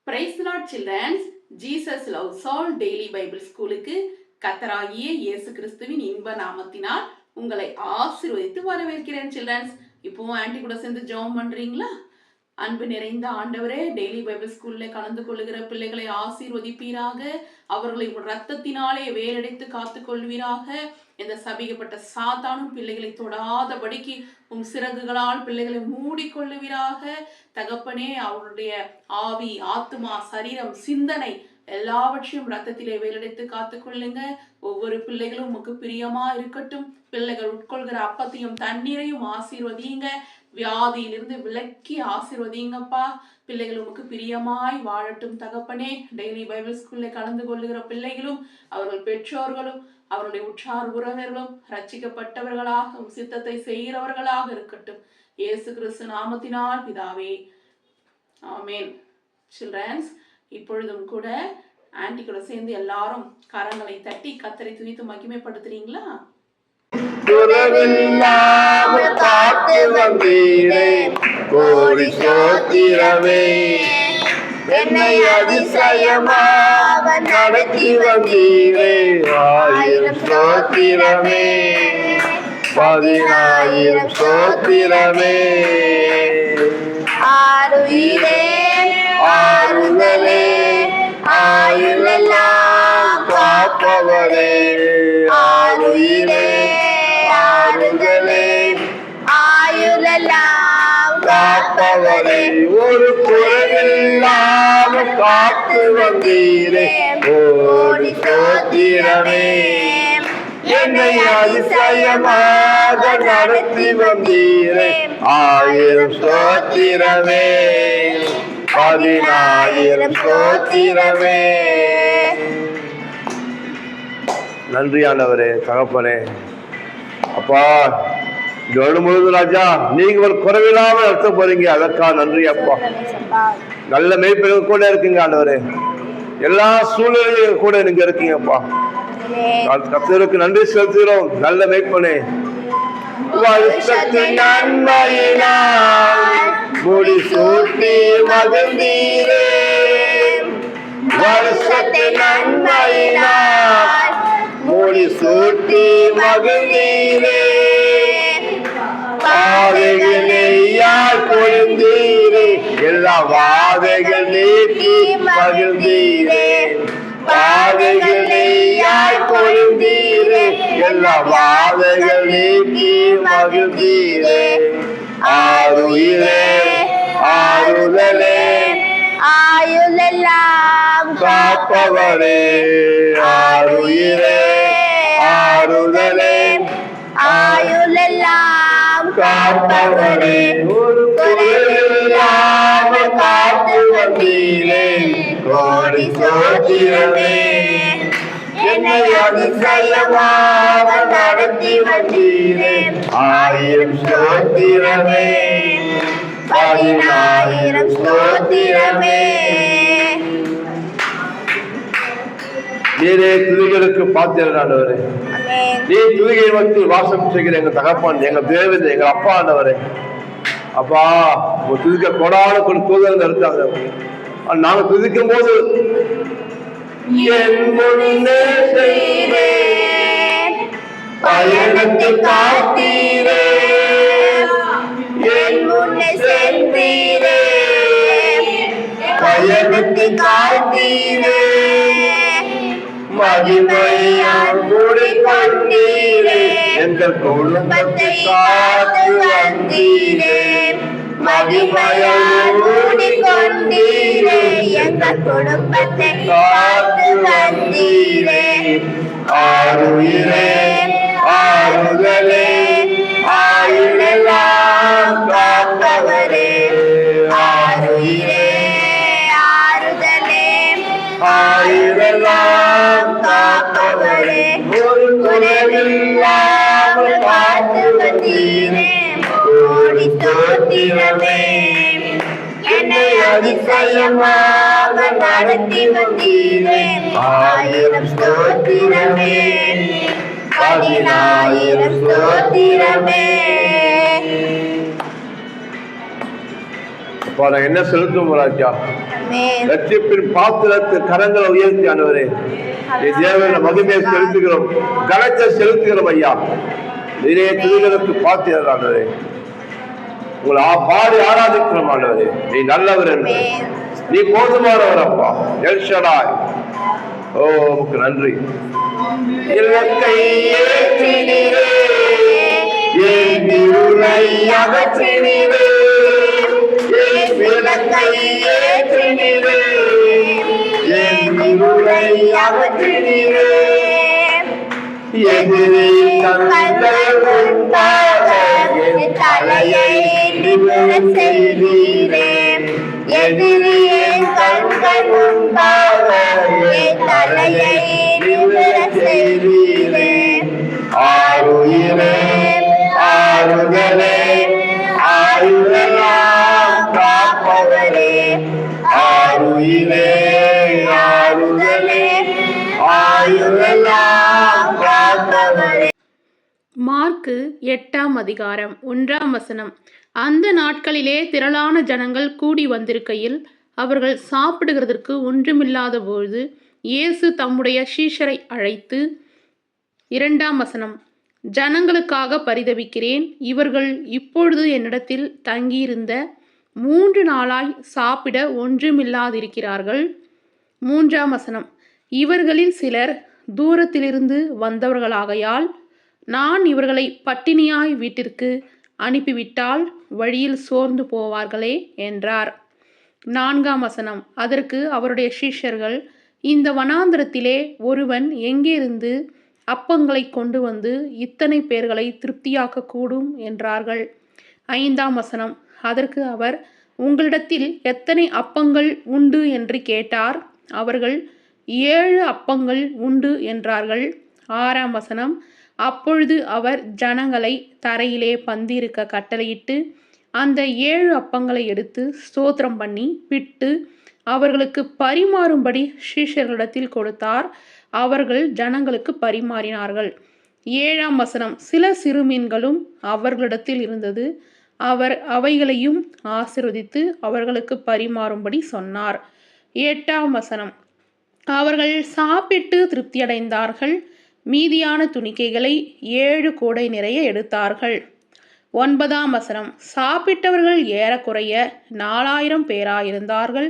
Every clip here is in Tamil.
Price lord children's. Jesus loves all daily bible ஸ்கூலுக்கு கர்த்தராகிய இயேசு கிறிஸ்துவின் இன்ப நாமத்தினால் உங்களை ஆசீர்வதித்து வரவேற்கிறேன் சில்ட்ரன்ஸ். இப்போ ஆன்டி கூட சேர்ந்து ஜெபம் பண்றீங்களா? அன்பு நிறைந்த ஆண்டவரே, டெய்லி பைபிள் ஸ்கூல்ல கலந்து கொள்ளுகிற பிள்ளைகளை ஆசீர்வதிப்பீராக. அவர்களை உங்கள் ரத்தத்தினாலே வேலடைத்து காத்து கொள்வீராக. இந்த சபிக்கப்பட்ட சாத்தானும் பிள்ளைகளை தொடாதபடிக்கு சிறகுகளால் பிள்ளைகளை மூடிக்கொள்ளுவீராக. தகப்பனே, அவருடைய ஆவி, ஆத்மா, சரீரம், சிந்தனை எல்லாவற்றையும் ரத்தத்திலே வேலடைத்து காத்து கொள்ளுங்க. ஒவ்வொரு பிள்ளைகளும் உமக்கு பிரியமா இருக்கட்டும். பிள்ளைகள் உட்கொள்கிற அப்பத்தையும் தண்ணீரையும் ஆசீர்வதிங்க. வியாதியிலிருந்து விலக்கி ஆசீர்வதிங்கப்பா. பிள்ளைகள் உமக்கு பிரியமாய் வாழட்டும் தகப்பனே. டெய்லி பைபிள் ஸ்கூல்ல கலந்து கொள்ளுகிற பிள்ளைகளும் அவர்கள் பெற்றோர்களும் அவருடைய உற்றார் உறவினர்களும் ரட்சிக்கப்பட்டவர்களாக சித்தத்தை செய்கிறவர்களாக இருக்கட்டும். இயேசு கிறிஸ்து நாமத்தினால் பிதாவே, ஆமேன். சில்ட்ரன்ஸ், இப்பொழுதும் கூட ஆன்டி கூட சேர்ந்து எல்லாரும் கரங்களை தட்டி கர்த்தரை துதித்து மகிமைப்படுத்துறீங்களா? குறைவில்லாமல் காத்து வந்தீரே, கோடி ஸ்தோத்திரமே. என்னை அதிசயமாக நடத்தி வந்தீரே, 1000 ஸ்தோத்திரமே, 10,000 ஸ்தோத்திரமே. ஆருயிரே ஆறுதலே, ஆயுளெல்லாம் காப்பவரே, ஆருயிரே ஆறுதலே, ஆயுளெல்லாம் காப்பவரே. ஒரு குறைவில்லாமல் காத்து வந்தீரே, கோடி ஸ்தோத்திரமே. என்னை அதிசயமாக நடத்தி வந்தீரே, 1000 ஸ்தோத்திரமே, 10,000 ஸ்தோத்திரமே. நன்றி ஆண்டவரே, தகப்பனே. அப்பா, இந்த வருடம் முழுவதும் ராஜா நீங்க ஒரு குறைவில்லாம நடத்த போறீங்க. அதற்காக நன்றி அப்பா. நல்ல மேய்ப்பெண்கள் கூட இருக்கீங்க ஆண்டவரே. எல்லா சூழ்நிலையும் கூட நீங்க இருக்கீங்கப்பா. கர்த்தருக்கு நன்றி செலுத்துகிறோம். நல்ல மேய்ப்பனே, வருஷத்தின் நன்மையினால் முடி சூட்டி மகிழ்ந்தீரே, வருஷத்தின் நன்மையினால் முடி சூட்டி மகிழ்ந்தீரே, பாதைகளையால் கொழுந்தீரே, எல்லா வாதைகள் நீக்கி மகிழ்ந்தீரே, பாதைகளையால் கொழுந்தீரே, எல்லா வாதைகள் நீக்கி மகிழ்ந்தீரே. ஆருயிரே ஆறுதலே, ஆயுளெல்லாம் காப்பவரே, ஆருயிரே ஆறுதலே, ஆயுளெல்லாம் காப்பவரே. ஒரு குறைவில்லாமல் காத்து வந்தீரே, கோடி ஸ்தோத்திரமே. என்னை அதிசயமாக நடத்தி வந்தீரே, 1000 ஸ்தோத்திரமே, 10,000 ஸ்தோத்திரமே. நீரே துதிகளுக்கு பாத்திரர் ஆண்டவரே. நீ துதிகை மத்தியில் வாசம் செய்கிற எங்க தகப்பான், எங்க தேவதை, எங்க அப்பா ஆண்டவரே. அப்பா, துதிக்க கொடான கொண்டு தூதர்கள் இருக்காங்க. நாங்க துதிக்கும் போது என் முன்னே செய்தே, பயணத்தை காத்தீரே, என் முன்னே சென்றீரே, பயணத்தை காத்தீரே, மகிமையால் மூடிக்கொண்டீரே, எங்கள் குடும்பத்தை காத்து வந்தீரே, மகிமையால் மூடிக்கொண்டீரே, எங்கள் குடும்பத்தை காத்து வந்தீரே. ஆருயிரே ஆறுதலே, ஆயுளெல்லாம் காப்பவரே, ஆருயிரே ஆறுதலே, ஆயுளெல்லாம் காப்பவரே. ஒரு குறைவில்லாமல் காத்து வந்தீரே, கோடி ஸ்தோத்திரமே. என்னை அதிசயமாக நடத்தி வந்தீரே, 1000 ஸ்தோத்திரமே, 10,000 ஸ்தோத்திரமே. அப்பா நான் என்ன செலுத்தும் ராஜா, ரட்சிப்பின் பாத்திரத்து கரங்களை உயர்த்தி ஆண்டவரே தேவன மகிமையை செலுத்துகிறோம், கனத்தை செலுத்துகிறோம் ஐயா. நிறைய துதிகளுக்கு பாத்திரர் ஆண்டவரே, உங்களை பாடி ஆராதிக்கிறோம் ஆண்டவரே. நீ நல்லவர் என்று, நீ போதுமானவர் அப்பா. எல் ஷடாய், ஓ உமக்கு நன்றி. இலக்கை ஏற்றினீரே, என் இருளை அகற்றினீரே, என் விளக்கை ஏற்றினீரே, என் இருளை அகற்றினீரே, எதிரே கண்கள் உண்டாக என் தலையை நிமிரச் செய்தீரே, எதிரே கண்கள் உண்டாக என் தலையை நிமிரச் செய்தீரே. ஆருயிரே ஆறுதலே ஆயுதெல்லாம் காப்பவரே, ஆருயிரே ஆறுதலே ஆயுதெல்லாம் காப்பவரே. மார்க்கு 8ஆம் அதிகாரம் 1ஆம் வசனம். அந்த நாட்களிலே திரளான ஜனங்கள் கூடி வந்திருக்கையில் அவர்கள் சாப்பிடுகிறதற்கு ஒன்றுமில்லாத பொழுது இயேசு தம்முடைய சீஷரை அழைத்து, 2ஆம் வசனம், ஜனங்களுக்காக பரிதபிக்கிறேன், இவர்கள் இப்பொழுது என்னிடத்தில் தங்கியிருந்த 3 நாளாய் சாப்பிட ஒன்றுமில்லாதிருக்கிறார்கள். 3ஆம் வசனம், இவர்களில் சிலர் தூரத்திலிருந்து வந்தவர்களாகையால் நான் இவர்களை பட்டினியாய் வீட்டிற்கு அனுப்பிவிட்டால் வழியில் சோர்ந்து போவார்களே என்றார். 4ஆம் வசனம், அதற்கு அவருடைய சீஷர்கள், இந்த வனாந்தரத்திலே ஒருவன் எங்கேருந்து அப்பங்களை கொண்டு வந்து இத்தனை பேர்களை திருப்தியாக்க கூடும் என்றார்கள். 5ஆம் வசனம், அதற்கு அவர், உங்களிடத்தில் எத்தனை அப்பங்கள் உண்டு என்று கேட்டார். அவர்கள் 7 அப்பங்கள் உண்டு என்றார்கள். 6ஆம் வசனம், அப்பொழுது அவர் ஜனங்களை தரையிலே பந்திருக்க கட்டளையிட்டு அந்த 7 அப்பங்களை எடுத்து ஸ்தோத்திரம் பண்ணி பிட்டு அவர்களுக்கு பரிமாறும்படி சீஷர்களிடத்தில் கொடுத்தார். அவர்கள் ஜனங்களுக்கு பரிமாறினார்கள். 7ஆம் வசனம், சில சிறுமீன்களும் அவர்களிடத்தில் இருந்தது. அவர் அவைகளையும் ஆசீர்வதித்து அவர்களுக்கு பரிமாறும்படி சொன்னார். 8ஆம் வசனம், அவர்கள் சாப்பிட்டு திருப்தியடைந்தார்கள். மீதியான துணிக்கைகளை 7 கூடை நிறைய எடுத்தார்கள். 9ஆம் வசனம், சாப்பிட்டவர்கள் ஏறக்குறைய 4000 பேராயிருந்தார்கள்.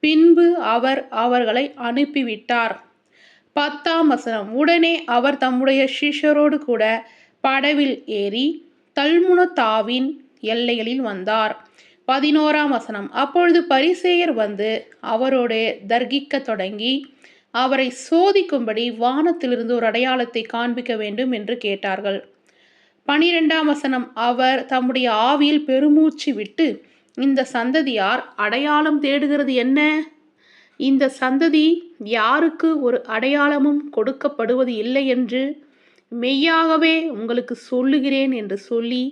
பின்பு அவர் அவர்களை அனுப்பிவிட்டார். 10ஆம் வசனம், உடனே அவர் தம்முடைய சீஷரோடு கூட படவில் ஏறி தல்முனத்தாவின் எல்லைகளில் வந்தார். 11ஆம் வசனம், அப்பொழுது பரிசேயர் வந்து அவரோடு தர்கிக்க தொடங்கி அவரை சோதிக்கும்படி வானத்திலிருந்து ஒரு அடையாளத்தை காண்பிக்க வேண்டும் என்று கேட்டார்கள். 12ஆம் வசனம், அவர் தம்முடைய ஆவியில் பெருமூச்சு விட்டு, இந்த சந்ததியார் அடையாளம் தேடுகிறது என்ன? இந்த சந்ததி யாருக்கு ஒரு அடையாளமும் கொடுக்கப்படுவது இல்லை என்று மெய்யாகவே உங்களுக்கு சொல்லுகிறேன் என்று சொல்லி,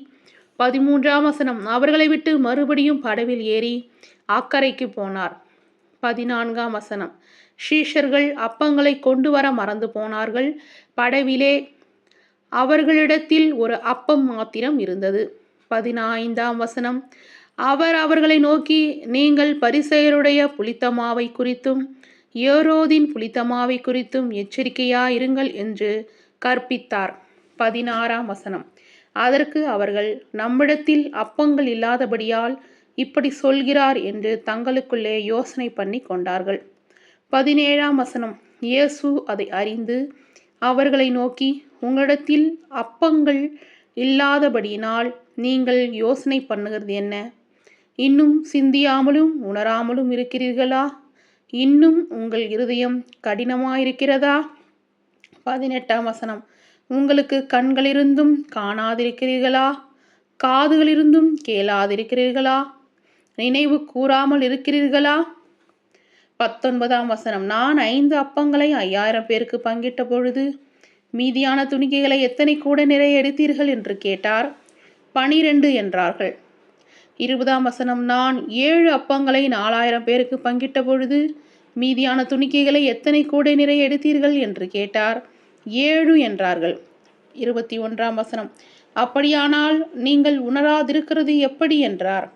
13ஆம் வசனம், அவர்களை விட்டு மறுபடியும் படவில் ஏறி அக்கரைக்கு போனார். 14ஆம் வசனம், சீஷர்கள் அப்பங்களை கொண்டு வர மறந்து போனார்கள். படவிலே அவர்களிடத்தில் ஒரு அப்பம் மாத்திரம் இருந்தது. 15ஆம் வசனம், அவர் அவர்களை நோக்கி, நீங்கள் பரிசேயருடைய புளித்தமாவை குறித்தும் ஏரோதின் புளித்தமாவை குறித்தும் எச்சரிக்கையாயிருங்கள் என்று கற்பித்தார். 16ஆம் வசனம், அதற்கு அவர்கள், நம்மிடத்தில் அப்பங்கள் இல்லாதபடியால் இப்படி சொல்கிறார் என்று தங்களுக்குள்ளே யோசனை பண்ணி கொண்டார்கள். 17ஆம் வசனம், இயேசு அதை அறிந்து அவர்களை நோக்கி, உங்களிடத்தில் அப்பங்கள் இல்லாதபடியினால் நீங்கள் யோசனை பண்ணுகிறது என்ன? இன்னும் சிந்தியாமலும் உணராமலும் இருக்கிறீர்களா? இன்னும் உங்கள் இருதயம் கடினமாயிருக்கிறதா? 18ஆம் வசனம், உங்களுக்கு கண்களிருந்தும் காணாதிருக்கிறீர்களா? காதுகளிருந்தும் கேளாதிருக்கிறீர்களா? நினைவு கூறாமல் இருக்கிறீர்களா? 19ஆம் வசனம், நான் 5 அப்பங்களை 5000 பேருக்கு பங்கிட்ட பொழுது மீதியான துணிக்கைகளை எத்தனை கூட நிறைய எடுத்தீர்கள் என்று கேட்டார். 12 என்றார்கள். 20ஆம் வசனம், நான் 7 அப்பங்களை 4000 பேருக்கு பங்கிட்ட பொழுது மீதியான துணிக்கைகளை எத்தனை கூடை நிறைய எடுத்தீர்கள் என்று கேட்டார். 7 என்றார்கள். 21ஆம் வசனம், அப்படியானால் நீங்கள் உணராதிருக்கிறது எப்படி என்றார்.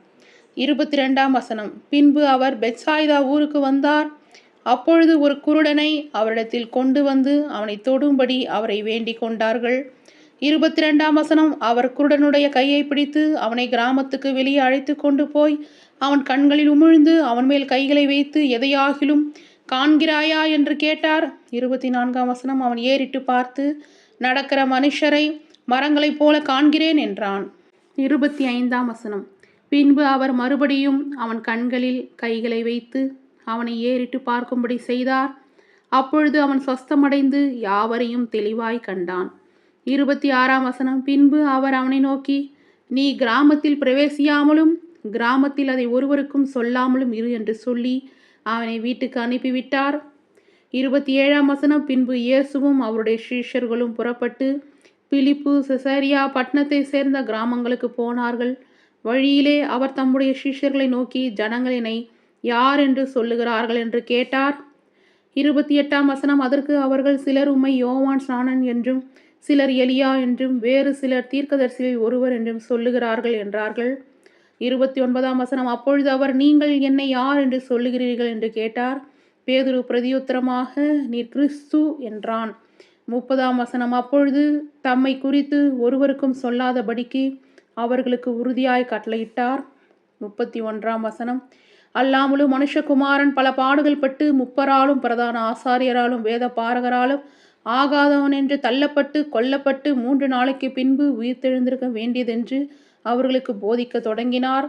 22ஆம் வசனம். பின்பு அவர் பெத்சாய்தா ஊருக்கு வந்தார். அப்பொழுது ஒரு குருடனை அவரிடத்தில் கொண்டு வந்து அவனை தொடும்படி அவரை வேண்டிக் கொண்டார்கள். 22ஆம் வசனம். அவர் குருடனுடைய கையை பிடித்து அவனை கிராமத்துக்கு வெளியே அழைத்து கொண்டு போய் அவன் கண்களில் உமிழ்ந்து அவன் மேல் கைகளை வைத்து எதையாகிலும் காண்கிறாயா என்று கேட்டார். 24ஆம் வசனம். அவன் ஏறிட்டு பார்த்து நடக்கிற மனுஷரை மரங்களைப் போல காண்கிறேன் என்றான். 25ஆம் வசனம். பின்பு அவர் மறுபடியும் அவன் கண்களில் கைகளை வைத்து அவனை ஏறிட்டு பார்க்கும்படி செய்தார். அப்பொழுது அவன் சொஸ்தமடைந்து யாவரையும் தெளிவாய் கண்டான். 26ஆம் வசனம். பின்பு அவர் அவனை நோக்கி, நீ கிராமத்தில் பிரவேசியாமலும் கிராமத்தில் அதை ஒருவருக்கும் சொல்லாமலும் இரு என்று சொல்லி அவனை வீட்டுக்கு அனுப்பிவிட்டார். 27ஆம் வசனம். பின்பு இயேசுவும் அவருடைய சீஷர்களும் புறப்பட்டு பிலிப்பு செசரியா பட்டணத்தை சேர்ந்த கிராமங்களுக்கு போனார்கள். வழியிலே அவர் தம்முடைய சீஷர்களை நோக்கி, ஜனங்கள் என்னை யார் என்று சொல்லுகிறார்கள் என்று கேட்டார். 28ஆம் வசனம். அதற்கு அவர்கள், சிலர் உம்மை யோவான் ஸ்நானன் என்றும் சிலர் எலியா என்றும் வேறு சிலர் தீர்க்கதரிசிகளில் ஒருவர் என்றும் சொல்லுகிறார்கள் என்றார்கள். 29ஆம் வசனம். அப்பொழுது அவர், நீங்கள் என்னை யார் என்று சொல்லுகிறீர்கள் என்று கேட்டார். பேதுரு பிரதியுத்தரமாக, நீர் கிறிஸ்து என்றான். 30ஆம் வசனம். அப்பொழுது தம்மை குறித்து ஒருவருக்கும் சொல்லாதபடிக்கு அவர்களுக்கு உறுதியாய் கட்டளையிட்டார். 31ஆம் வசனம். அல்லாமலும் மனுஷகுமாரன் பல பாடுகள் பட்டு முப்பராலும் பிரதான ஆசாரியராலும் வேத பாரகராலும் ஆகாதவன் என்று தள்ளப்பட்டு கொல்லப்பட்டு 3 நாளைக்கு பின்பு உயிர்த்தெழுந்திருக்க வேண்டியதென்று அவர்களுக்கு போதிக்க தொடங்கினார்.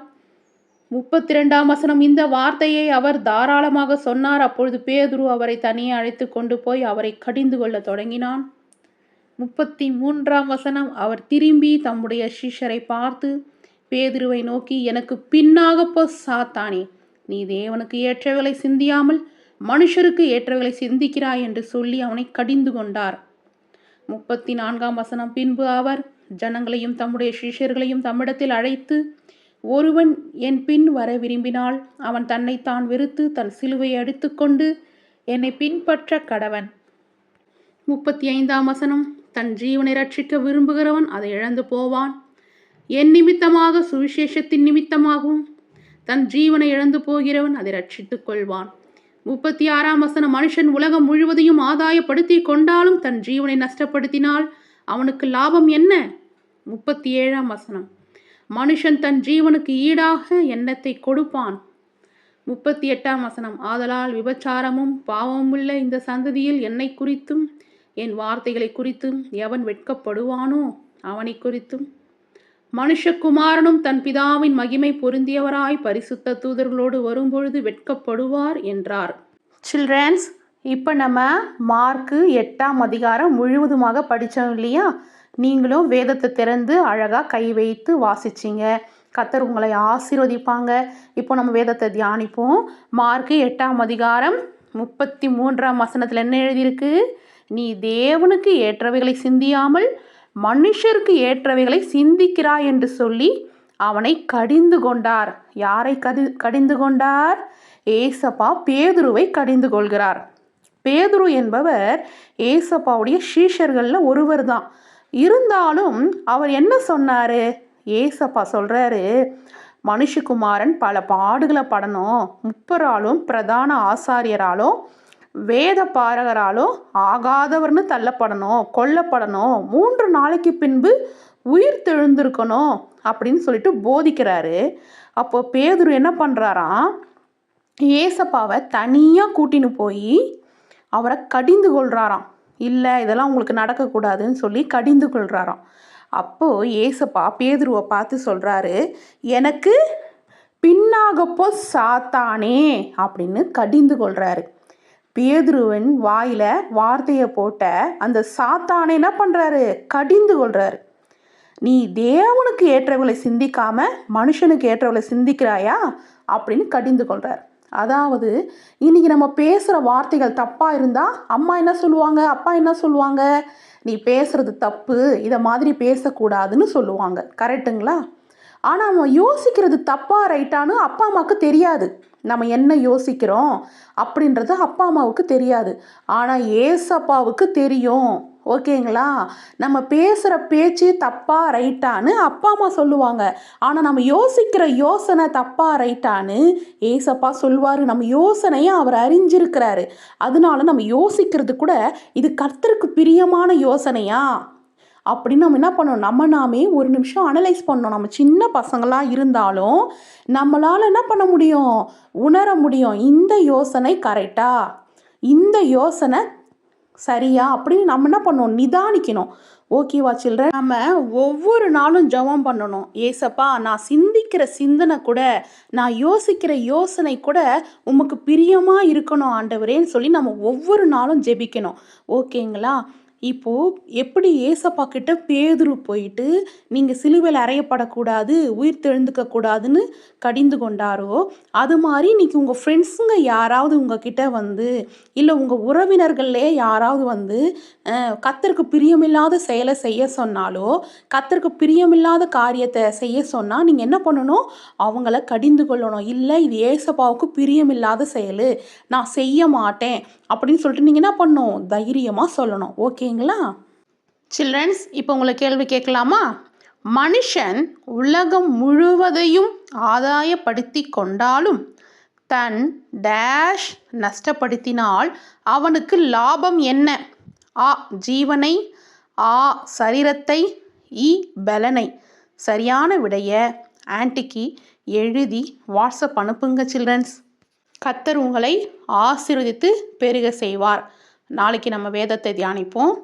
32ஆம் வசனம். இந்த வார்த்தையை அவர் தாராளமாக சொன்னார். அப்பொழுது பேதுரு அவரை தனியே அழைத்து கொண்டு போய் அவரை கடிந்து கொள்ள தொடங்கினான். 33ஆம் வசனம். அவர் திரும்பி தம்முடைய சீஷரை பார்த்து பேதுருவை நோக்கி, எனக்கு பின்னாக போ சாத்தானே, நீ தேவனுக்கு ஏற்றவைகளை சிந்தியாமல் மனுஷருக்கு ஏற்றவைகளை சிந்திக்கிறாய் என்று சொல்லி அவனை கடிந்து கொண்டார். 34ஆம் வசனம். பின்பு அவர் ஜனங்களையும் தம்முடைய சீஷர்களையும் தம்மிடத்தில் அழைத்து, ஒருவன் என் பின் வர விரும்பினால் அவன் தன்னைத்தான் வெறுத்து தன் சிலுவையை எடுத்துக்கொண்டு என்னை பின்பற்ற கடவன். 35ஆம் வசனம். தன் ஜீவனை ரட்சிக்க விரும்புகிறவன் அதை இழந்து போவான். என் நிமித்தமாக சுவிசேஷத்தின் நிமித்தமாகவும் தன் ஜீவனை இழந்து போகிறவன் அதை ரட்சித்துக் கொள்வான். 36ஆம் வசனம். மனுஷன் உலகம் முழுவதையும் ஆதாயப்படுத்தி கொண்டாலும் தன் ஜீவனை நஷ்டப்படுத்தினால் அவனுக்கு லாபம் என்ன? 37ஆம் வசனம். மனுஷன் தன் ஜீவனுக்கு ஈடாக எண்ணத்தை கொடுப்பான். 38ஆம் வசனம். ஆதலால் விபச்சாரமும் பாவமுள்ள இந்த சந்ததியில் என்னை குறித்தும் என் வார்த்தைகளை குறித்தும் எவன் வெட்கப்படுவானோ அவனை குறித்தும் மனுஷகுமாரனும் தன் பிதாவின் மகிமை பொருந்தியவராய் பரிசுத்த தூதர்களோடு வரும்பொழுது வெட்கப்படுவார் என்றார். சில்ட்ரன்ஸ், இப்போ நம்ம மார்க்கு 8ஆம் அதிகாரம் முழுவதுமாக படித்தோம் இல்லையா? நீங்களும் வேதத்தை திறந்து அழகாக கை வைத்து வாசிச்சிங்க. கர்த்தர் உங்களை ஆசீர்வதிப்பாங்க. இப்போ நம்ம வேதத்தை தியானிப்போம். மார்க்கு 8ஆம் அதிகாரம் 33ஆம் வசனத்தில் என்ன எழுதியிருக்கு? நீ தேவனுக்கு ஏற்றவைகளை சிந்தியாமல் மனுஷருக்கு ஏற்றவைகளை சிந்திக்கிறாய் என்று சொல்லி அவனை கடிந்து கொண்டார். யாரை கடிந்து கொண்டார்? ஏசப்பா பேதுருவை கடிந்து கொள்கிறார். பேதுரு என்பவர் ஏசப்பாவுடைய சீஷர்களில் ஒருவர் தான். இருந்தாலும் அவர் என்ன சொன்னார்? ஏசப்பா சொல்கிறாரு, மனுஷகுமாரன் பல பாடுகளை படணும், முப்பராலும் பிரதான ஆசாரியராலும் வேத பாரகராலும் ஆகாதவர்னு தள்ளப்படணும், கொல்லப்படணும், 3 நாளைக்கு பின்பு உயிர் தெழுந்திருக்கணும் அப்படின்னு சொல்லிட்டு போதிக்கிறாரு. அப்போ பேதுரு என்ன பண்ணுறாராம்? ஏசப்பாவை தனியாக கூட்டின்னு போய் அவரை கடிந்து கொள்கிறாராம். இல்லை, இதெல்லாம் உங்களுக்கு நடக்கக்கூடாதுன்னு சொல்லி கடிந்து கொள்கிறாராம். அப்போது ஏசப்பா பேதுருவை பார்த்து சொல்கிறாரு, எனக்கு பின்னாகப்போ சாத்தானே அப்படின்னு கடிந்து கொள்கிறாரு. பேதுருவின் வாயில வார்த்தையை போட்ட அந்த சாத்தானை என்ன பண்ணுறாரு? கடிந்து கொள்கிறாரு. நீ தேவனுக்கு ஏற்றவர்களை சிந்திக்காம மனுஷனுக்கு ஏற்றவர்களை சிந்திக்கிறாயா அப்படின்னு கடிந்து கொள்கிறார். அதாவது இன்னைக்கு நம்ம பேசுகிற வார்த்தைகள் தப்பாக இருந்தால் அம்மா என்ன சொல்லுவாங்க, அப்பா என்ன சொல்லுவாங்க? நீ பேசுறது தப்பு, இதை மாதிரி பேசக்கூடாதுன்னு சொல்லுவாங்க. கரெக்டுங்களா? ஆனால் நம்ம யோசிக்கிறது தப்பா ரைட்டானு அப்பா அம்மாவுக்கு தெரியாது. நம்ம என்ன யோசிக்கிறோம் அப்படின்றது அப்பா அம்மாவுக்கு தெரியாது. ஆனால் ஏசப்பாவுக்கு தெரியும். ஓகேங்களா? நம்ம பேசுகிற பேச்சு தப்பா ரைட்டான்னு அப்பா அம்மா சொல்லுவாங்க. ஆனால் நம்ம யோசிக்கிற யோசனை தப்பா ரைட்டான்னு ஏசப்பா சொல்வார். நம்ம யோசனையை அவர் அறிஞ்சிருக்கிறாரு. அதனால நம்ம யோசிக்கிறது கூட இது கர்த்தருக்கு பிரியமான யோசனையா அப்படின்னு நம்ம என்ன பண்ணணும், நம்ம நாமே ஒரு நிமிஷம் அனலைஸ் பண்ணணும். நம்ம சின்ன பசங்களாக இருந்தாலும் நம்மளால் என்ன பண்ண முடியும், உணர முடியும். இந்த யோசனை கரெக்டா, இந்த யோசனை சரியா அப்படின்னு நம்ம என்ன பண்ணணும், நிதானிக்கணும். ஓகேவா சில்ட்ரன்? நம்ம ஒவ்வொரு நாளும் ஜெபம் பண்ணணும். ஏசப்பா, நான் சிந்திக்கிற சிந்தனை கூட, நான் யோசிக்கிற யோசனை கூட உமக்கு பிரியமாக இருக்கணும் ஆண்டவரேன்னு சொல்லி நம்ம ஒவ்வொரு நாளும் ஜெபிக்கணும். ஓகேங்களா? இப்போது எப்படி ஏசப்பா கிட்ட பேதுரு போயிட்டு நீங்கள் சிலுவையில் அறையப்படக்கூடாது, உயிர் தெழுந்துக்க கூடாதுன்னு கடிந்து கொண்டாரோ, அது மாதிரி இன்றைக்கி உங்கள் ஃப்ரெண்ட்ஸுங்க யாராவது உங்ககிட்ட வந்து, இல்லை உங்கள் உறவினர்கள்லே யாராவது வந்து கர்த்தருக்கு பிரியமில்லாத செயலை செய்ய சொன்னாலோ, கர்த்தருக்கு பிரியமில்லாத காரியத்தை செய்ய சொன்னால் நீங்கள் என்ன பண்ணணும், அவங்கள கடிந்து கொள்ளணும். இல்லை, இது ஏசப்பாவுக்கு பிரியமில்லாத செயல், நான் செய்ய மாட்டேன் அப்படின்னு சொல்லிட்டு நீங்கள் என்ன பண்ணணும், தைரியமாக சொல்லணும். ஓகேங்களா சில்ட்ரன்ஸ்? இப்போ உங்களை கேள்வி கேட்கலாமா? மனுஷன் உலகம் முழுவதையும் ஆதாயப்படுத்தி கொண்டாலும் தன் டேஷ் நஷ்டப்படுத்தினால் அவனுக்கு லாபம் என்ன? ஆ ஜீவனை, ஆ சரீரத்தை, இ பலனை. சரியான விடைய ஆன்ட்டிக்கு எழுதி வாட்ஸ்அப் அனுப்புங்க சில்ட்ரன்ஸ். கர்த்தர் உங்களை ஆசீர்வதித்து பெருக செய்வார். நாளைக்கு நம்ம வேதத்தை தியானிப்போம்.